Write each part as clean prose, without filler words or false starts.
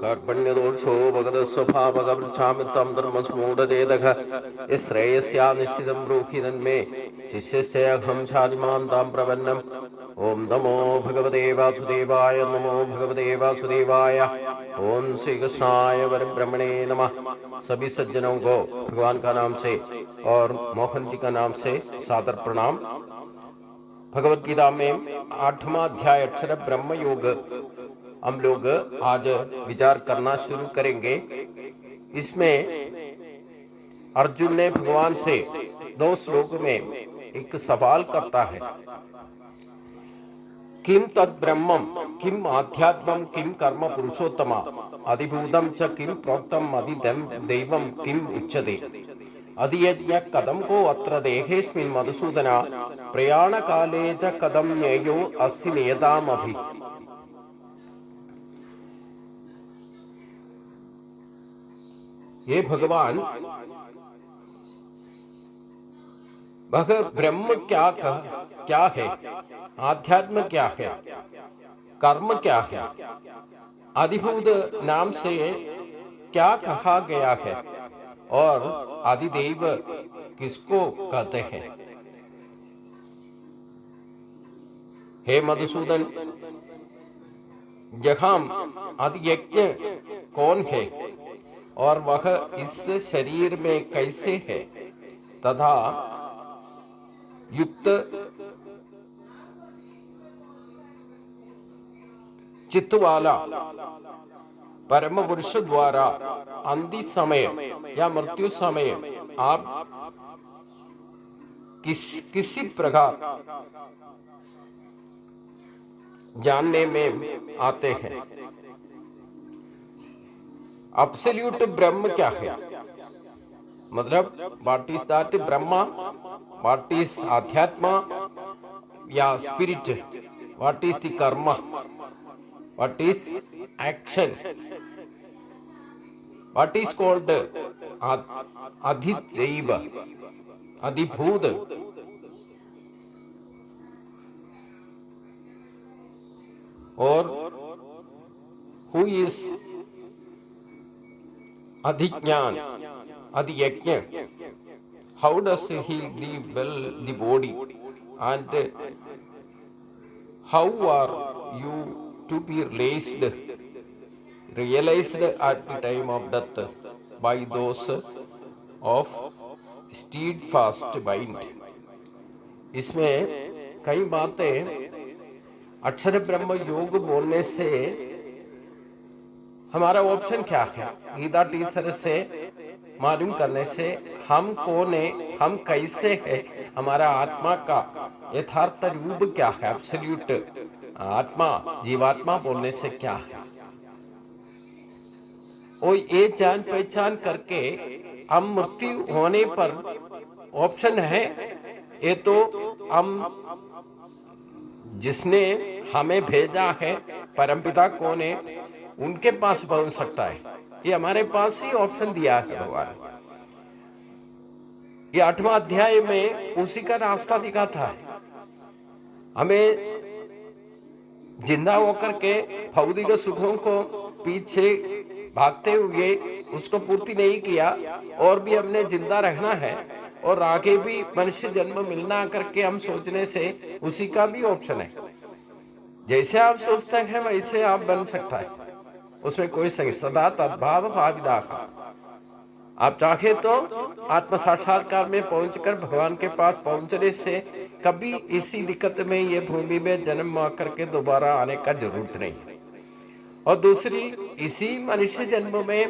कार्पण्यदोषो भगवत्स्वभावगमृच्छामि तं धर्मस्मूढचेतः यश्रेयस्या निश्चितं ब्रूहि तन्मे शिष्यस्यहं शालिमां तां प्रपन्नम्। ओम नमो भगवते वासुदेवाय, नमो भगवते वासुदेवाय। ओम श्री कृष्णाय परब्रह्मणे नमः। सभी सज्जनों को भगवान का नाम से और मोहन जी का नाम से सादर प्रणाम। भगवत गीता में 8वां अध्याय अक्षर ब्रह्म योग हम लोग आज विचार करना शुरू करेंगे। इसमें अर्जुन ने भगवान से 2 श्लोक में एक सवाल करता है, किम तद ब्रह्मम किम आध्यात्मम किम कर्म पुरुषोत्तमा अधिभूतम च किम प्रोक्तम अधिदैवम किम उच्यते अधियज्ञ कदम को अत्र देहेस्मिन् मधुसूदना प्रयाण काले च कदम न्ययो अस्ति नियताम अभि। ये भगवान ब्रह्म क्या है, आध्यात्म क्या है, कर्म क्या है, अधिभूत नाम से क्या कहा गया है और आदिदेव किसको कहते हैं। हे मधुसूदन, जहां अधियज्ञ कौन है और वह इस शरीर में कैसे है तथा युक्त चित्त वाला परम पुरुष द्वारा अंतिम समय या मृत्यु समय आप किसी प्रकार जानने में आते हैं। एब्सोल्यूट ब्रह्म क्या है, मतलब what is that Brahma, what is आध्यात्मा या spirit, what is the karma, what is action, what is called अधिदैव, अधिभूत। और हु इज अधिज्ञान, अधियज्ञ, how does he live well the body, and how are you to be realized at the time of death by those of steadfast mind। इसमें कई बातें अक्षर ब्रह्म योग बोलने से हमारा ऑप्शन क्या है, गीता टीचर से मालूम करने से हम कौन है, हम कैसे हैं, हमारा आत्मा का यथार्थ रूप क्या है, एब्सोल्यूट आत्मा जीवात्मा बोलने से क्या है, और ये जान पहचान करके हम मृत्यु होने पर ऑप्शन है। ये तो हम जिसने हमें भेजा है परमपिता कौन है उनके पास पहुंच सकता है, ये हमारे पास ही ऑप्शन दिया है भगवान। ये 8वां अध्याय में उसी का रास्ता दिखाता है। हमें जिंदा होकर के भौतिक सुखों को पीछे भागते हुए उसको पूर्ति नहीं किया, और भी हमने जिंदा रहना है और आगे भी मनुष्य जन्म मिलना करके हम सोचने से उसी का भी ऑप्शन है। जैसे आप सोचते हैं वैसे आप बन सकता है, उसमें कोई संग सदा तद्भाव भाविदा। आप चाहे तो आत्म साक्षात्कार में पहुंचकर भगवान के पास पहुंचने से कभी इसी दिक्कत में ये भूमि में जन्म आकर के दोबारा आने का जरूरत नहीं। और दूसरी, इसी मनुष्य जन्म में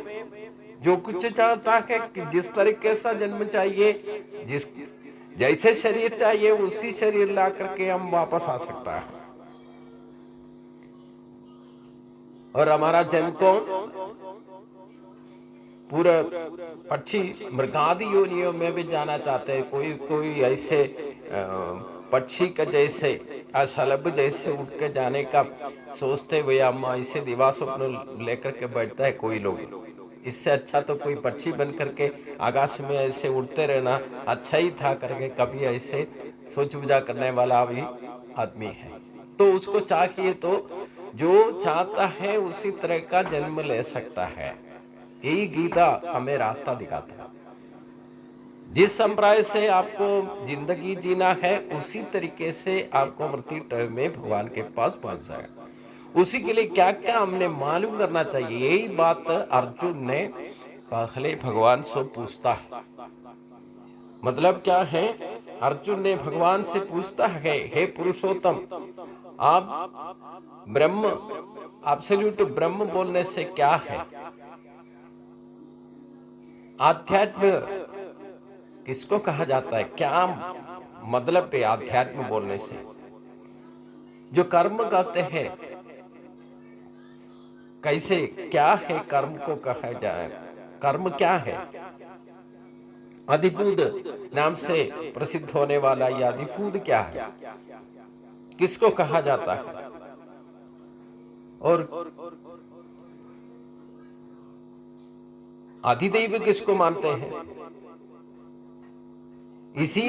जो कुछ चाहता है कि जिस तरीके से जन्म चाहिए, जिस जैसे शरीर चाहिए उसी शरीर ला करके हम वापस आ सकता है। और हमारा जन्म को पूरा पक्षी मृगादि योनियों में भी जाना चाहते हैं। कोई ऐसे पक्षी का जैसे शलभ जैसे उठ के जाने का सोचते हुए हम ऐसे दिवा स्वप्न लेकर के बैठता है कोई लोग। इससे अच्छा तो कोई पक्षी बन करके आकाश में ऐसे उड़ते रहना अच्छा ही था करके कभी ऐसे सोच विचार करने वाला भी आदमी है। तो उसको चाहिए तो जो चाहता है उसी तरह का जन्म ले सकता है। यही गीता हमें रास्ता दिखाता है। जिस संप्रदाय से आपको जिंदगी जीना है उसी तरीके से आपको मृत्यु टाइम में भगवान के पास पहुंच जाएगा। उसी के लिए क्या क्या हमने मालूम करना चाहिए, यही बात अर्जुन ने पहले भगवान से पूछता है। मतलब क्या है, अर्जुन ने भगवान से पूछता है, हे पुरुषोत्तम, आप ब्रह्म, एब्सोल्यूट ब्रह्म बोलने से क्या है? आध्यात्म किसको कहा जाता है? क्या मतलब है आध्यात्म बोलने से? जो कर्म करते हैं, कैसे, क्या है कर्म को कहा जाए? कर्म क्या है? अधिभूत नाम से प्रसिद्ध होने वाला यह अधिभूत क्या है, किसको कहा जाता है? और अधिदैव किसको मानते हैं? इसी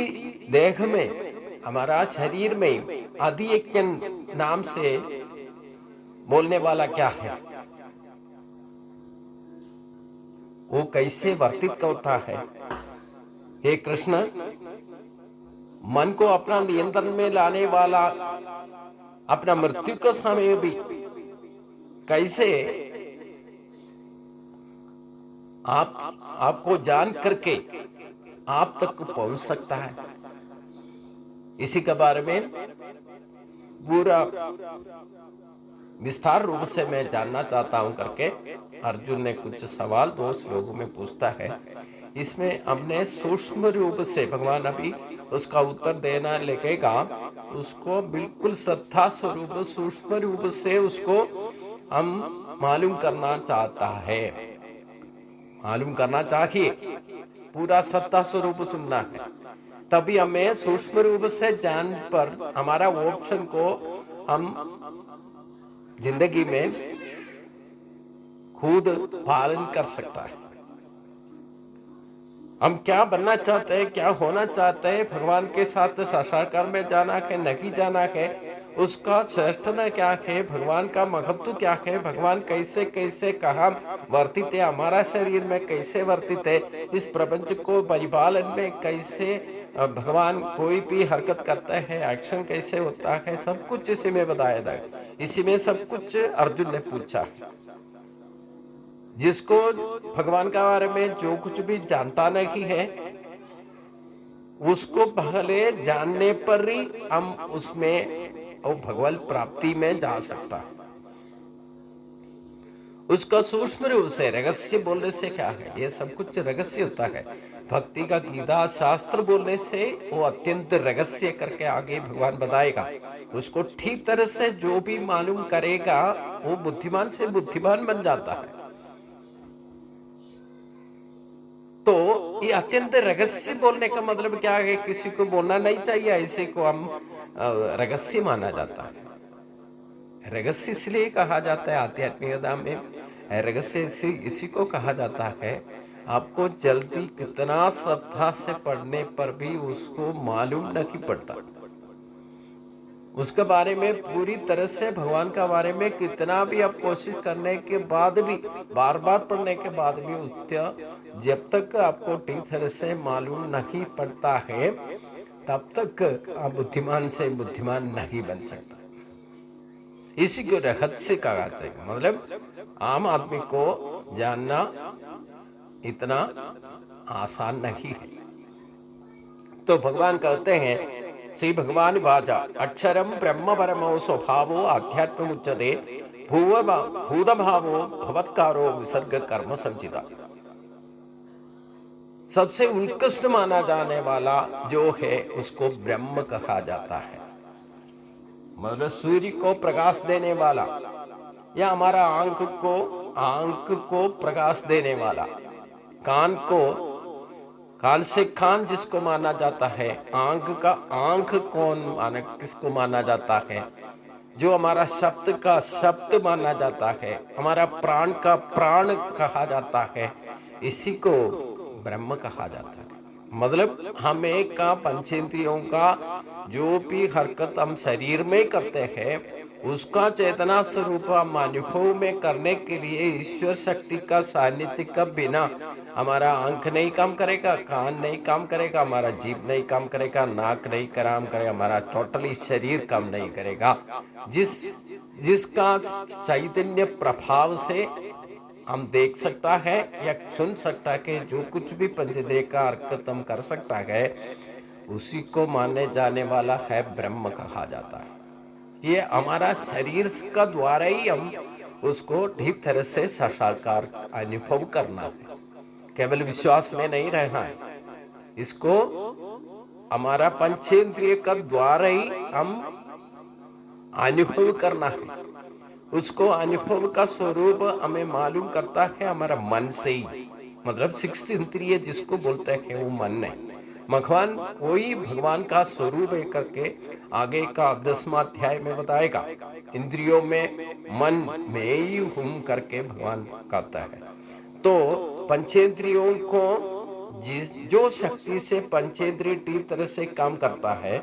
देह में, हमारा शरीर में अधियज्ञ नाम से बोलने वाला क्या है? वो कैसे वर्तित होता है? हे कृष्ण, मन को अपना नियंत्रण में लाने वाला अपना मृत्यु के समय भी कैसे आपको जान करके आप तक पहुंच सकता है? इसी के बारे में पूरा विस्तार रूप से मैं जानना चाहता हूं करके अर्जुन ने कुछ सवाल 2 श्लोकों में पूछता है। इसमें हमने सूक्ष्म रूप से, भगवान अभी उसका उत्तर देना लगेगा, उसको बिल्कुल श्रद्धा स्वरूप सूक्ष्म रूप से उसको हम मालूम करना चाहता है, मालूम करना चाहिए। पूरा श्रद्धा स्वरूप सुनना है, तभी हमें सूक्ष्म रूप से जान पर हमारा ऑप्शन को हम जिंदगी में खुद पालन कर सकता है। हम क्या बनना चाहते हैं, क्या होना चाहते हैं, भगवान के साथ साक्षात्कार में जाना है, नहीं जाना है, उसका श्रेष्ठता क्या है, भगवान का महत्व क्या है, भगवान कैसे कैसे कहाँ वर्तित है, हमारा शरीर में कैसे वर्तित है, इस प्रपंच को परिपालन में कैसे भगवान कोई भी हरकत करता है, एक्शन कैसे होता है, सब कुछ इसी में बताया था। इसी में सब कुछ अर्जुन ने पूछा। जिसको भगवान के बारे में जो कुछ भी जानता नहीं है, उसको पहले जानने पर ही हम उसमें और भगवत प्राप्ति में जा सकता है। उसका सूक्ष्म रूप से रहस्य बोलने से क्या है, ये सब कुछ रहस्य होता है। भक्ति का गीता शास्त्र बोलने से वो अत्यंत रहस्य करके आगे भगवान बताएगा। उसको ठीक तरह से जो भी मालूम करेगा वो बुद्धिमान से बुद्धिमान बन जाता है। तो ये अत्यंत रहस्य बोलने का मतलब क्या है? किसी को बोलना नहीं चाहिए, ऐसे को हम रहस्य माना जाता है। रहस्य इसलिए कहा जाता है आध्यात्मिकता में, रहस्य इसी को कहा जाता है, आपको जल्दी कितना श्रद्धा से पढ़ने पर भी उसको मालूम नहीं पड़ता। उसके बारे में पूरी तरह से भगवान का बारे में कितना भी आप कोशिश करने के बाद भी, बार बार पढ़ने के बाद भी उत्तर जब तक आपको ठीक तरह से मालूम नहीं पड़ता है, तब तक आप बुद्धिमान से बुद्धिमान नहीं बन सकता। इसी को रहस्य कहा जाता है। मतलब आम आदमी को जानना इतना आसान नहीं है। तो भगवान कहते हैं, श्री भगवान वाचा अक्षरम ब्रह्म परमो स्वभावो आध्यात्म उच्यते भूत भावो भवत्कारो विसर्ग कर्म संचिता। सबसे उत्कृष्ट माना जाने वाला जो है उसको ब्रह्म कहा जाता है। मतलब सूर्य को प्रकाश देने वाला, या हमारा आंख को प्रकाश देने वाला, कान से कान जिसको माना जाता है, आंख किसको माना जाता है, जो हमारा शब्द का शब्द माना जाता है, हमारा प्राण का प्राण कहा जाता है, इसी को ब्रह्म कहा जाता है। मतलब हमें का पंचेंद्रियों का जो भी हरकत हम शरीर में करते हैं उसका चेतना स्वरूप हम अनुभव में करने के लिए ईश्वर शक्ति का सानिध्य का बिना हमारा आंख नहीं काम करेगा, कान नहीं काम करेगा, हमारा जीभ नहीं काम करेगा, नाक नहीं काम करेगा, हमारा टोटली शरीर काम नहीं करेगा। जिसका चैतन्य प्रभाव से हम देख सकता है या सुन सकता है कि जो कुछ भी पंचेंद्रिय का हरकत हम कर सकता है, उसी को मानने जाने वाला है ब्रह्म कहा जाता है। ये हमारा शरीर का द्वारा ही हम उसको ठीक तरह से साक्षात्कार अनुभव करना है, केवल विश्वास में नहीं रहना है। इसको हमारा पंचेंद्रिय का द्वारा ही हम अनुभव करना है। उसको अनुभव का स्वरूप हमें मालूम करता है हमारा मन से ही, मतलब 6 इंद्रिय जिसको बोलते हैं वो मन है। भगवान वही भगवान का स्वरूप है करके आगे का 10वां अध्याय में बताएगा। इंद्रियों में मन में ही हूं करके भगवान कहता है। तो पंचेंद्रियों को जो शक्ति से पंचेंद्रिय ठीक तरह से काम करता है,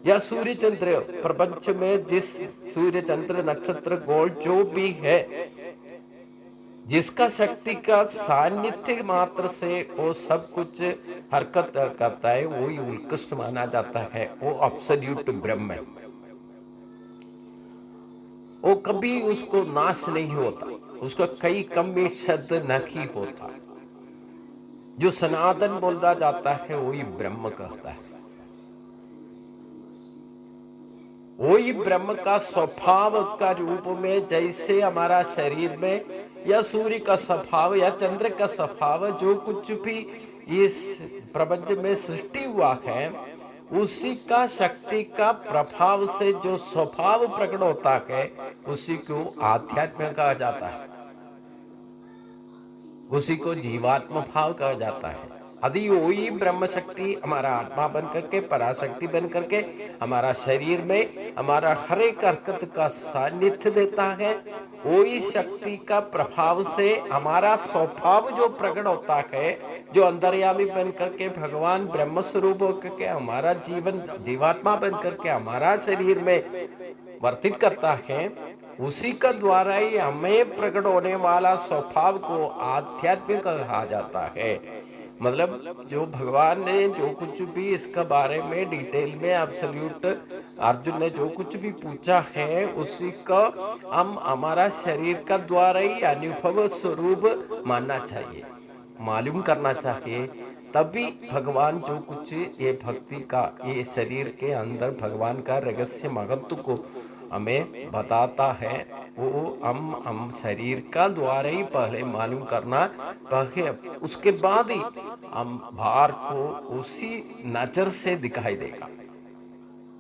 या सूर्य चंद्र प्रपंच में जिस सूर्य चंद्र नक्षत्र गोल जो भी है, जिसका शक्ति का सानिध्य मात्र से वो सब कुछ हरकत करता है, वही उत्कृष्ट माना जाता है। वो एब्सोल्यूट ब्रह्म है। वो कभी उसको नाश नहीं होता, उसका कई कमी शब्द नहीं होता। जो सनातन बोला जाता है वही ब्रह्म कहता है। वही ब्रह्म का स्वभाव का रूप में, जैसे हमारा शरीर में या सूर्य का स्वभाव या चंद्र का स्वभाव, जो कुछ भी इस प्रपंच में सृष्टि हुआ है, उसी का शक्ति का प्रभाव से जो स्वभाव प्रकट होता है, उसी को आध्यात्म कहा जाता है, उसी को जीवात्म भाव कहा जाता है। यदि वही ब्रह्म शक्ति हमारा आत्मा बन करके, पराशक्ति बन करके हमारा शरीर में हमारा हर एक हरकत का सानिध्य देता है, वही शक्ति का प्रभाव से हमारा स्वभाव जो प्रकट होता है, जो अंतर्यामी बन करके भगवान ब्रह्म स्वरूप होकर के हमारा जीवन जीवात्मा बन करके हमारा शरीर में वर्तित करता है, उसी का द्वारा ही हमें प्रकट होने वाला स्वभाव को आध्यात्मिक कहा जाता है। मतलब जो भगवान ने जो कुछ भी इसका बारे में डिटेल में एब्सोल्यूट अर्जुन ने जो कुछ भी पूछा है, उसी का हम हमारा शरीर का द्वारा ही अनुभव स्वरूप मानना चाहिए, मालूम करना चाहिए। तभी भगवान जो कुछ ये भक्ति का ये शरीर के अंदर भगवान का रहस्य महत्व को हमें बताता है, वो हम शरीर का द्वारा ही पहले मालूम करना, पहले उसके बाद ही हम बाहर को उसी नजर से दिखाई देगा।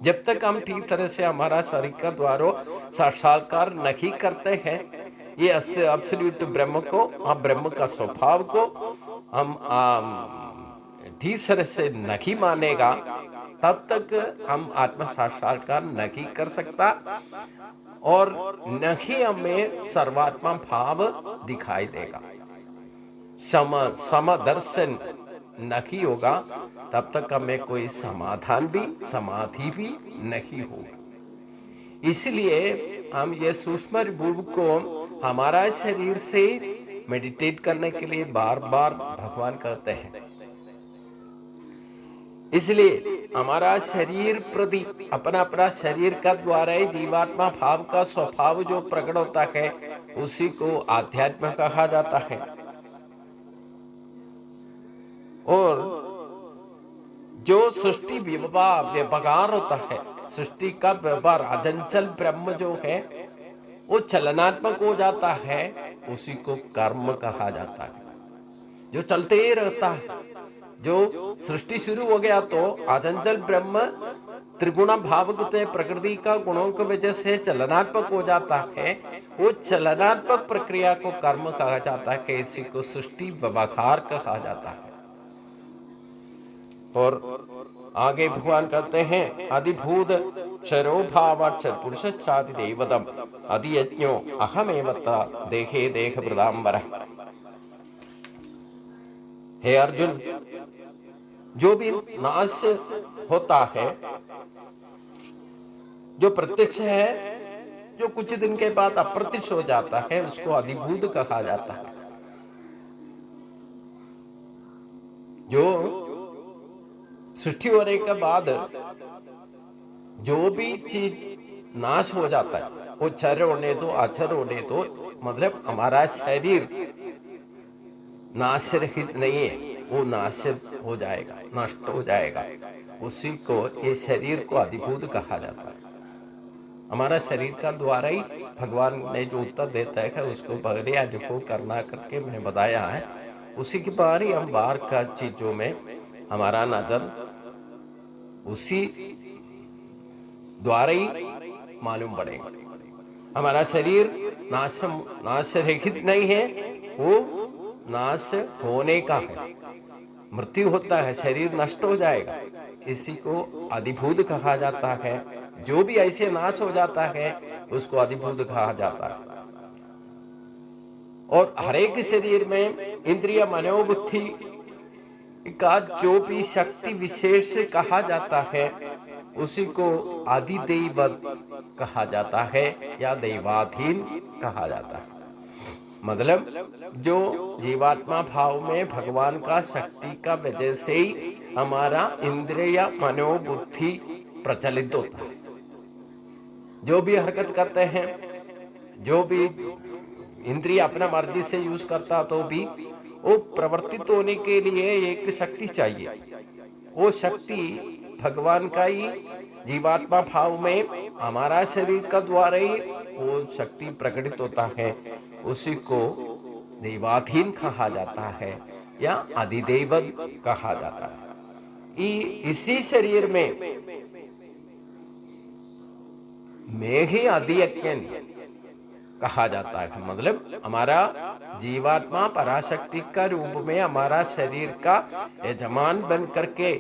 जब तक हम ठीक तरह से हमारा शरीर का द्वारा साक्षात्कार नहीं करते हैं, ये एब्सोल्यूट ब्रह्म को, हम ब्रह्म का स्वभाव को हम ठीक तरह से नहीं मानेगा, तब तक हम आत्म साक्षात्कार नहीं कर सकता और नहीं हमें सर्वात्मा भाव दिखाई देगा। समदर्शन नहीं होगा, तब तक हमें कोई समाधान भी समाधि भी नहीं होगी। इसलिए हम ये सूक्ष्म रूप को हमारा शरीर से मेडिटेट करने के लिए बार बार भगवान कहते हैं। इसलिए हमारा शरीर प्रति अपना अपना शरीर का द्वारा ही जीवात्मा भाव का स्वभाव जो प्रकट होता है, उसी को आध्यात्म कहा जाता है। और जो सृष्टि व्यवहार होता है, सृष्टि का व्यवहार अचंचल ब्रह्म जो है वो चलनात्मक हो जाता है, उसी को कर्म कहा जाता है। जो चलते ही रहता है, जो सृष्टि शुरू हो गया तो अचंचल ब्रह्म त्रिगुण भावगत प्रकृति का गुणों की वजह से चलनात्मक हो जाता है, वो चलनात्मक प्रक्रिया को कर्म कहा जाता है, इसी को सृष्टि व्यवहार कहा जाता है। और आगे भगवान कहते हैं, अधिभूत क्षरो भावाक्षर पुरुषादि देवतम अधियज्ञो अहमेवता देहे देह वृदांबर। हे अर्जुन, जो भी नाश होता है, जो प्रत्यक्ष है जो कुछ दिन के बाद अप्रत्यक्ष हो जाता है, उसको अधिभूत कहा जाता है। जो सृष्टि होने के बाद जो भी चीज नाश हो जाता है, वो क्षर होने दो अक्षर होने दो, मतलब हमारा शरीर नाश रहित नहीं है, वो नाश हो जाएगा, नष्ट हो जाएगा। उसी को ये शरीर को अधिभूत कहा जाता है। हमारा शरीर का द्वारा ही भगवान ने जो उत्तर देता है उसको पहले अनुभव करना करके मैंने बताया है। उसी के बाद ही हम बाहर का चीजों में हमारा नजर उसी द्वारा ही मालूम पड़ेगा। हमारा शरीर नाश रहित नहीं है, वो नाश होने का है। मृत्यु होता है, शरीर नष्ट हो जाएगा, इसी को अधिभूत कहा जाता है। जो भी ऐसे नाश हो जाता है उसको अधिभूत कहा जाता है। और हर एक शरीर में इंद्रिय मनोबुद्धि का जो भी शक्ति विशेष कहा जाता है उसी को आदिदैवत कहा जाता है या दैवाधीन कहा जाता है। मतलब जो जीवात्मा भाव में भगवान का शक्ति का वजह से ही हमारा इंद्रिय मनोबुद्धि प्रचलित होता है। जो भी हरकत करते हैं, जो भी इंद्रिय अपना मर्जी से यूज करता, तो भी वो प्रवर्तित होने के लिए एक शक्ति चाहिए। वो शक्ति भगवान का ही जीवात्मा भाव में हमारा शरीर का द्वारा ही वो शक्ति प्रकटित होता है। उसी को दैवाधीन कहा जाता है या अधिदैवत कहा जाता है। इसी शरीर में मैं ही अधियज्ञ कहा जाता है। मतलब हमारा जीवात्मा पराशक्ति का रूप में हमारा शरीर का यजमान बन करके,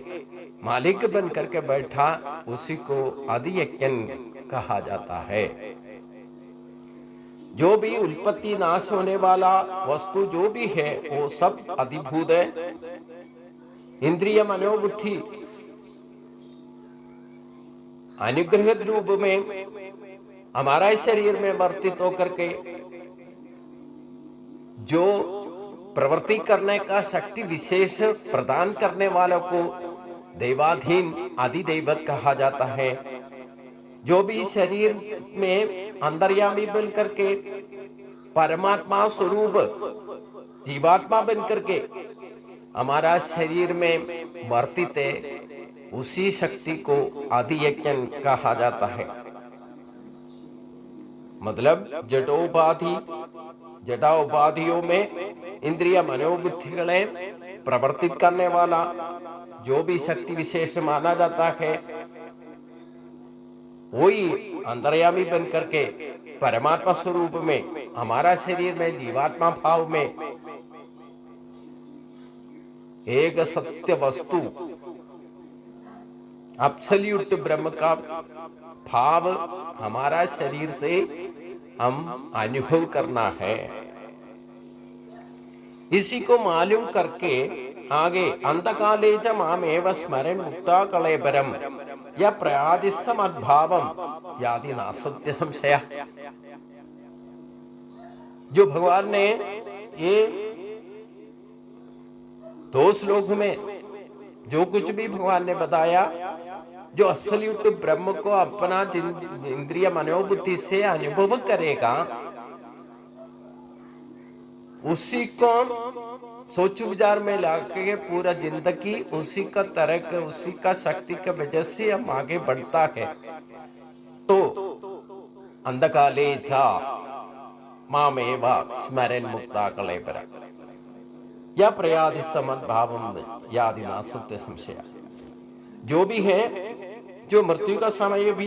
मालिक बन करके बैठा, उसी को अधियज्ञ कहा जाता है। जो भी उत्पत्ति नाश होने वाला वस्तु जो भी है वो सब अधिभूत है। इंद्रिय मनोबुद्धि अनुग्रहित रूप में हमारा शरीर में वर्तित होकर के जो प्रवृत्ति करने का शक्ति विशेष प्रदान करने वालों को दैवाधीन अधिदैवत कहा जाता है। जो भी शरीर में अंतर्यामी बन करके परमात्मा स्वरूप जीवात्मा बन करके हमारा शरीर में वर्तित है, उसी शक्ति को अधियज्ञ कहा जाता है। मतलब जड़ा उपाधियों में इंद्रिय मनोबुद्धिകളെ प्रवर्तित करने वाला जो भी शक्ति विशेष माना जाता है, वही अंतर्यामी बन करके परमात्मा स्वरूप में हमारा शरीर में जीवात्मा भाव में एक सत्य वस्तु एब्सोल्यूट ब्रह्म का भाव हमारा शरीर से हम अनुभव करना है। इसी को मालूम करके आगे अंतकाले च मामेव स्मरन् मुक्ता कलेबरम या प्रयादिसमद्भावम यादि नासत्य संशय। जो भगवान ने ये दो श्लोक में जो कुछ भी भगवान ने बताया, जो एब्सोल्यूट ब्रह्म को अपना इंद्रिय मनोबुद्धि से अनुभव करेगा, उसी को सोच विचार में लाके पूरा जिंदगी उसी का तरक, उसी का शक्ति के वजह से हम आगे बढ़ता है। तो अंधकाले चा मामेव स्मरन् मुक्ता कलेबरम या प्रयादि समद्भावम यादि नासत्य संशय। जो भी है, जो मृत्यु का समय भी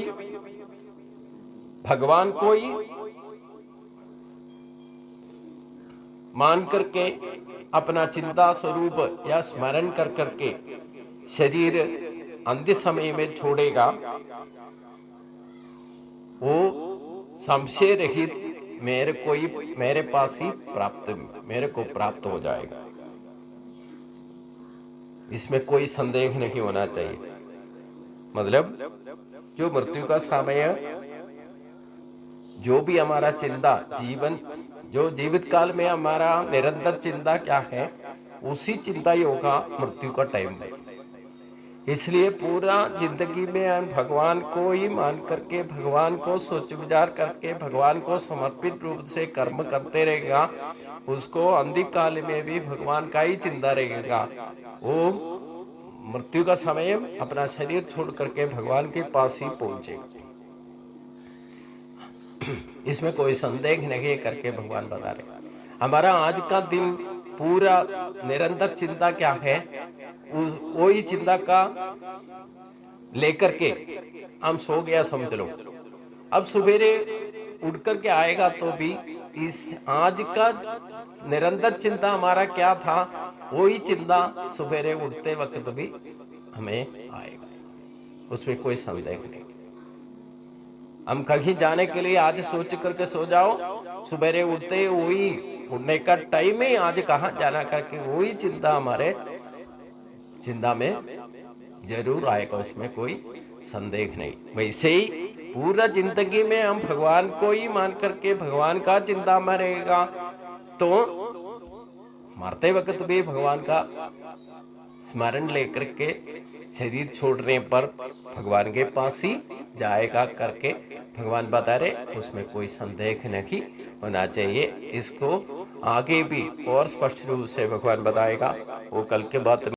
भगवान को ही मान करके अपना चिंता स्वरूप या स्मरण कर करके शरीर अंत्य समय में छोड़ेगा, वो संशय रहित मेरे पास ही मेरे को प्राप्त हो जाएगा। इसमें कोई संदेह नहीं होना चाहिए। मतलब जो मृत्यु का समय जो भी हमारा चिंता जीवन, जो जीवित काल में हमारा निरंतर चिंता क्या है, उसी चिंता योगा मृत्यु का टाइम है। इसलिए पूरा जिंदगी में हम भगवान को ही मान करके, भगवान को सोच विचार करके, भगवान को समर्पित रूप से कर्म करते रहेगा, उसको अंतिम काल में भी भगवान का ही चिंता रहेगा। वो मृत्यु का समय अपना शरीर छोड़ करके भगवान के पास ही पहुंचेगा, इसमें कोई संदेह नहीं करके भगवान बता रहे। हमारा आज का दिन पूरा निरंतर चिंता क्या है, वही चिंता का लेकर के हम सो गया समझ लो। अब सवेरे उठ करके आएगा तो भी इस आज का निरंतर चिंता हमारा क्या था, वही चिंता सवेरे उठते वक्त भी हमें आएगा, उसमें कोई संदेह नहीं। हम कहीं जाने के लिए आज सोच करके सो जाओ, सवेरे उठते वही उठने का टाइम ही आज कहाँ जाना करके वही चिंता हमारे चिंता में जरूर आएगा, उसमें कोई संदेह नहीं। वैसे ही पूरा जिंदगी में हम भगवान को ही मान करके भगवान का चिंता में रहेगा, तो मरते वक्त भी भगवान का स्मरण लेकर के शरीर छोड़ने पर भगवान के पास ही जाएगा करके भगवान बता रहे, उसमें कोई संदेह नहीं होना चाहिए। इसको आगे भी और स्पष्ट रूप से भगवान बताएगा, वो कल के बाद